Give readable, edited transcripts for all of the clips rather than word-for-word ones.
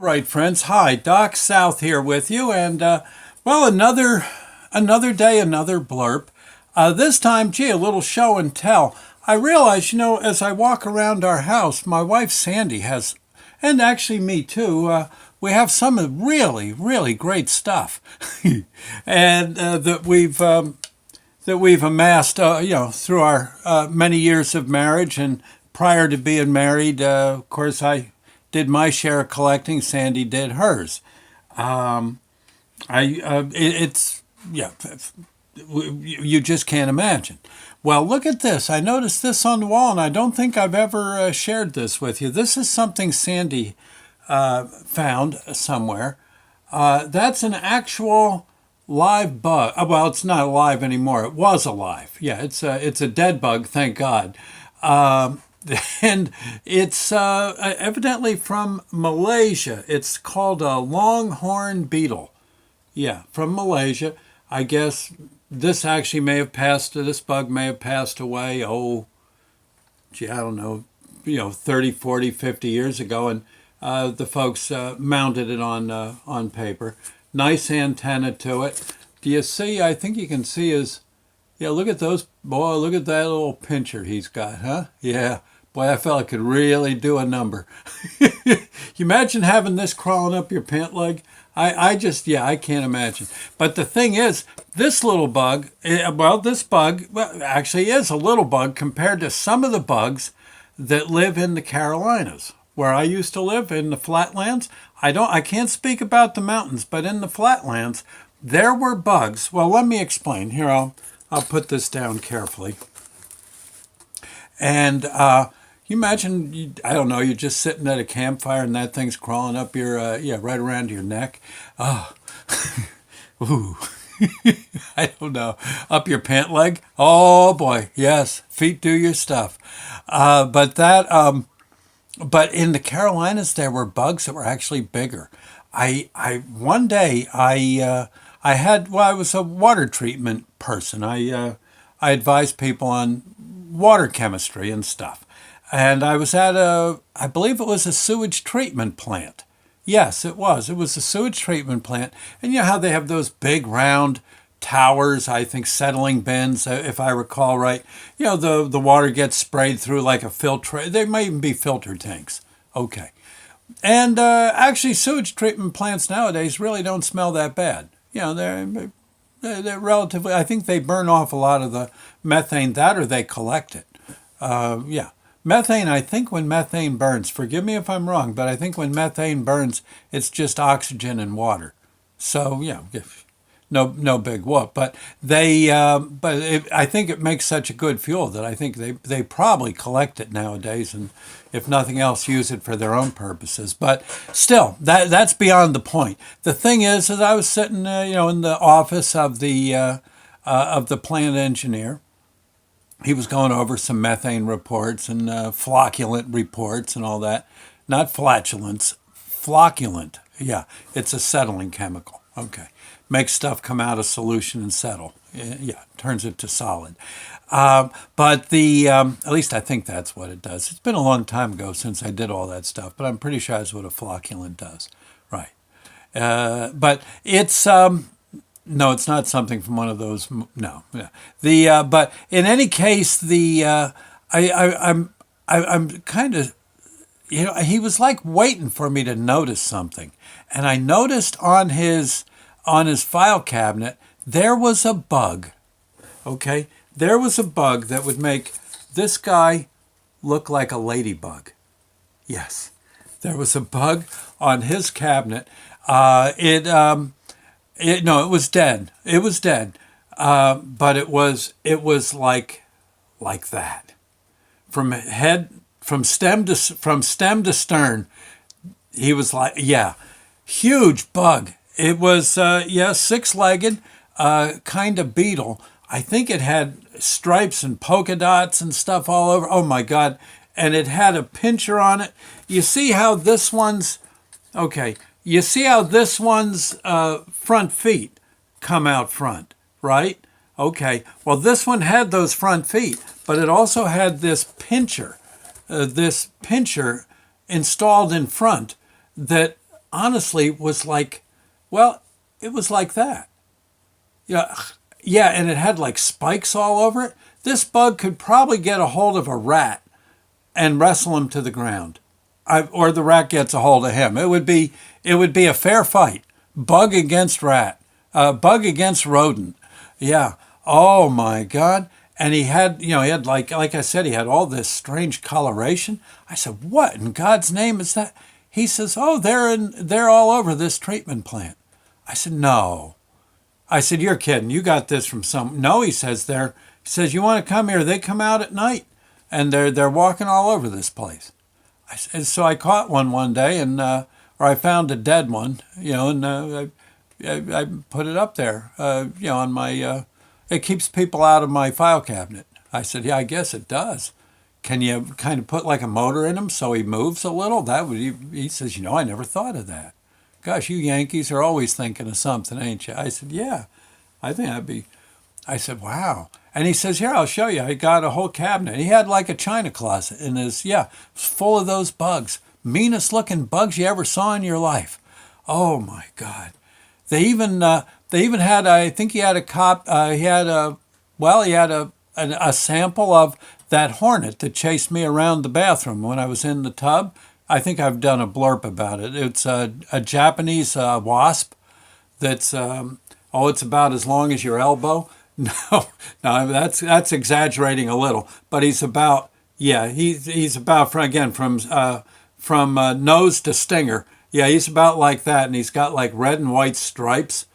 Right, friends. Hi, Doc South here with you, and well, another day, another blurb. This time, gee, a little show and tell. I realize, as I walk around our house, my wife Sandy has, and actually me too. We have some really, really great stuff, and that we've amassed, through our many years of marriage. And prior to being married, of course, I did my share of collecting. Sandy did hers. It's yeah, you just can't imagine. Well, look at this. I noticed this on the wall, and I don't think I've ever shared this with you. This is something Sandy found somewhere. That's an actual live bug. Well, it's not alive anymore. It was alive. Yeah, it's a dead bug. Thank God. Um, and it's evidently from Malaysia. It's called a longhorn beetle. Yeah, from Malaysia. I guess this actually may have passed. This bug may have passed away. Oh, gee, I don't know. 30, 40, 50 years ago, and the folks mounted it on paper. Nice antenna to it. Do you see? I think you can see his. Yeah, look at those. Boy, look at that little pincher he's got, huh? Yeah. Boy, that fella could really do a number. You imagine having this crawling up your pant leg? I can't imagine. But the thing is, this little bug, this bug, actually is a little bug compared to some of the bugs that live in the Carolinas, where I used to live in the flatlands. I can't speak about the mountains, but in the flatlands, there were bugs. Well, let me explain. Here, I'll put this down carefully. And you imagine, I don't know, you're just sitting at a campfire and that thing's crawling up your, right around your neck. Oh, ooh, I don't know, up your pant leg. Oh boy, yes, feet do your stuff. But in the Carolinas, there were bugs that were actually bigger. One day I was a water treatment person. I advised people on water chemistry and stuff. And I was at I believe it was a sewage treatment plant. Yes, it was. It was a sewage treatment plant. And you know how they have those big round towers, I think settling bins, if I recall right. The water gets sprayed through like a filter. They might even be filter tanks. Okay. And actually, sewage treatment plants nowadays really don't smell that bad. They're relatively, I think they burn off a lot of the methane, that or they collect it. Yeah. Methane, I think when methane burns, forgive me if I'm wrong, but I think when methane burns, it's just oxygen and water. So, no big whoop. But I think it makes such a good fuel that I think they probably collect it nowadays, and if nothing else, use it for their own purposes. But still, that's beyond the point. The thing is I was sitting, in the office of the plant engineer. He was going over some methane reports and flocculent reports and all that. Not flatulence, flocculent. Yeah, it's a settling chemical. Okay. Makes stuff come out of solution and settle. Yeah, turns it to solid. At least I think that's what it does. It's been a long time ago since I did all that stuff, but I'm pretty sure that's what a flocculant does. Right. But it's, no, it's not something from one of those. No, yeah. But in any case, I'm kind of, he was like waiting for me to notice something, and I noticed on his file cabinet there was a bug. Okay, there was a bug that would make this guy look like a ladybug. Yes, there was a bug on his cabinet. No, it was dead. It was dead. But it was like that. From stem to stern. He was like, yeah, huge bug. It was, six-legged, kind of beetle. I think it had stripes and polka dots and stuff all over. Oh my God. And it had a pincher on it. You see how this one's, okay. You see how this one's front feet come out front, right? Okay. Well, this one had those front feet, but it also had this pincher installed in front that honestly was like, well, it was like that. Yeah, yeah, and it had like spikes all over it. This bug could probably get a hold of a rat and wrestle him to the ground, or the rat gets a hold of him. It would be a fair fight. Bug against rat, bug against rodent. Yeah. Oh my God. And he had like I said, he had all this strange coloration. I said, what in God's name is that? He says, oh, they're all over this treatment plant. I said, no. I said, you're kidding. You got this from some. No, he says He says, you want to come here? They come out at night, and they're walking all over this place. So I caught one day, and or I found a dead one, and I put it up there, on my. It keeps people out of my file cabinet. I said, yeah, I guess it does. Can you kind of put like a motor in him so he moves a little? That would. He says, I never thought of that. Gosh, you Yankees are always thinking of something, ain't you? I said, yeah, I think that'd be. I said, wow. And he says, here, I'll show you. I got a whole cabinet. He had like a china closet in his, full of those bugs. Meanest looking bugs you ever saw in your life. Oh my God. They even had, I think he had a sample of that hornet that chased me around the bathroom when I was in the tub. I think I've done a blurb about it. It's a Japanese wasp that's, it's about as long as your elbow. No, no, that's exaggerating a little. But he's about, he's about from nose to stinger. Yeah, he's about like that, and he's got like red and white stripes,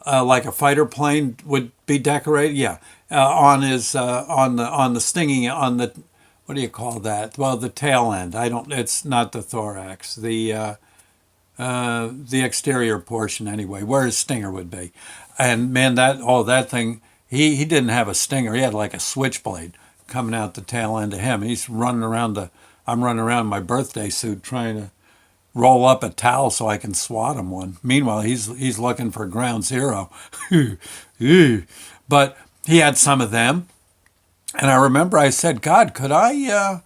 like a fighter plane would be decorated. Yeah, on his on the stinging on the, what do you call that? Well, the tail end. I don't. It's not the thorax. The exterior portion anyway, where his stinger would be. And man, that thing. He didn't have a stinger. He had like a switchblade coming out the tail end of him. He's running around I'm running around in my birthday suit trying to roll up a towel so I can swat him one. Meanwhile, he's looking for ground zero. But he had some of them. And I remember I said, God, could I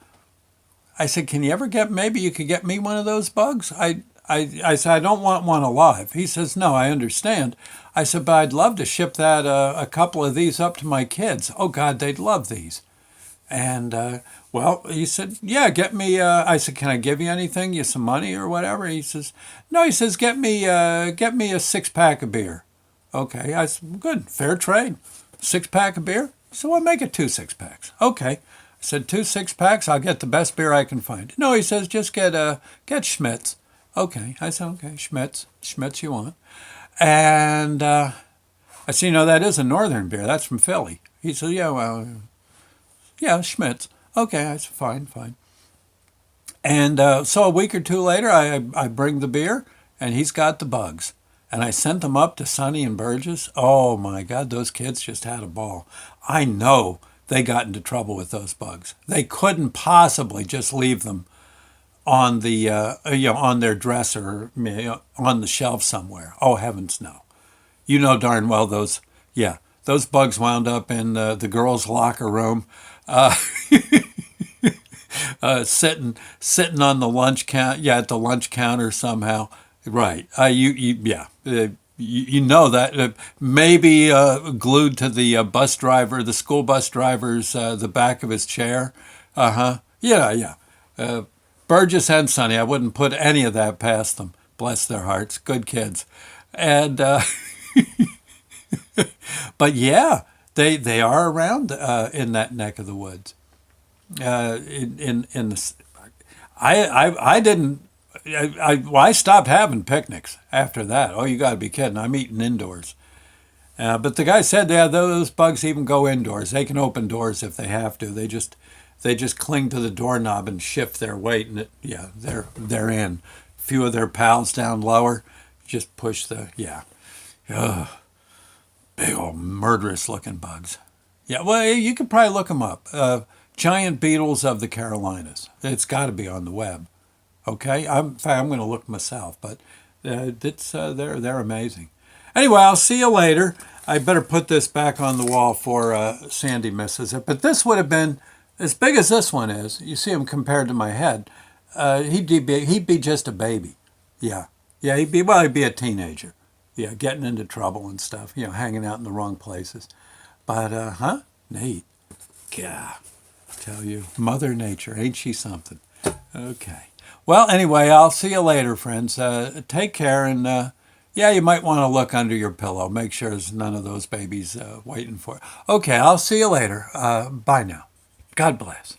said, can you ever maybe you could get me one of those bugs? I said, I don't want one alive. He says, no, I understand. I said, but I'd love to ship that a couple of these up to my kids. Oh, God, they'd love these. And, he said, yeah, get me, I said, can I give you anything, you some money or whatever? He says, no, he says, get me a 6-pack of beer. Okay, I said, good, fair trade. 6-pack of beer? So I'll make it 2 6-packs. Okay. I said, 2 6-packs, I'll get the best beer I can find. No, he says, just get Schmitz. Okay. I said, okay, Schmitz you want. And I said, that is a northern beer. That's from Philly. He said, yeah, well, yeah, Schmitz. Okay, I said, fine. And so a week or two later, I bring the beer, and he's got the bugs. And I sent them up to Sonny and Burgess. Oh, my God, those kids just had a ball. I know they got into trouble with those bugs. They couldn't possibly just leave them on the on their dresser, on the shelf somewhere. Oh, heavens, no. You know darn well those bugs wound up in the girls' locker room, sitting on the lunch at the lunch counter somehow. Right. You know that maybe glued to the the school bus driver's the back of his chair. Yeah. Burgess and Sonny, I wouldn't put any of that past them. Bless their hearts, good kids. And but yeah, they are around in that neck of the woods. In the, I didn't. I stopped having picnics after that. Oh, you got to be kidding! I'm eating indoors. But the guy said, yeah, those bugs even go indoors. They can open doors if they have to. They just cling to the doorknob and shift their weight, and they're in. A few of their pals down lower just push Ugh, big old murderous looking bugs. Yeah, well, you could probably look them up. Giant beetles of the Carolinas. It's got to be on the web. Okay, in fact, I'm going to look myself, but they're amazing. Anyway, I'll see you later. I better put this back on the wall for Sandy misses it. But this would have been as big as this one is. You see him compared to my head. He'd be just a baby. Yeah. Yeah, he'd be a teenager. Yeah, getting into trouble and stuff. Hanging out in the wrong places. But Nate. Yeah, tell you, Mother Nature, ain't she something? Okay. Well, anyway, I'll see you later, friends. Take care, and yeah, you might want to look under your pillow. Make sure there's none of those babies waiting for you. Okay, I'll see you later. Bye now. God bless.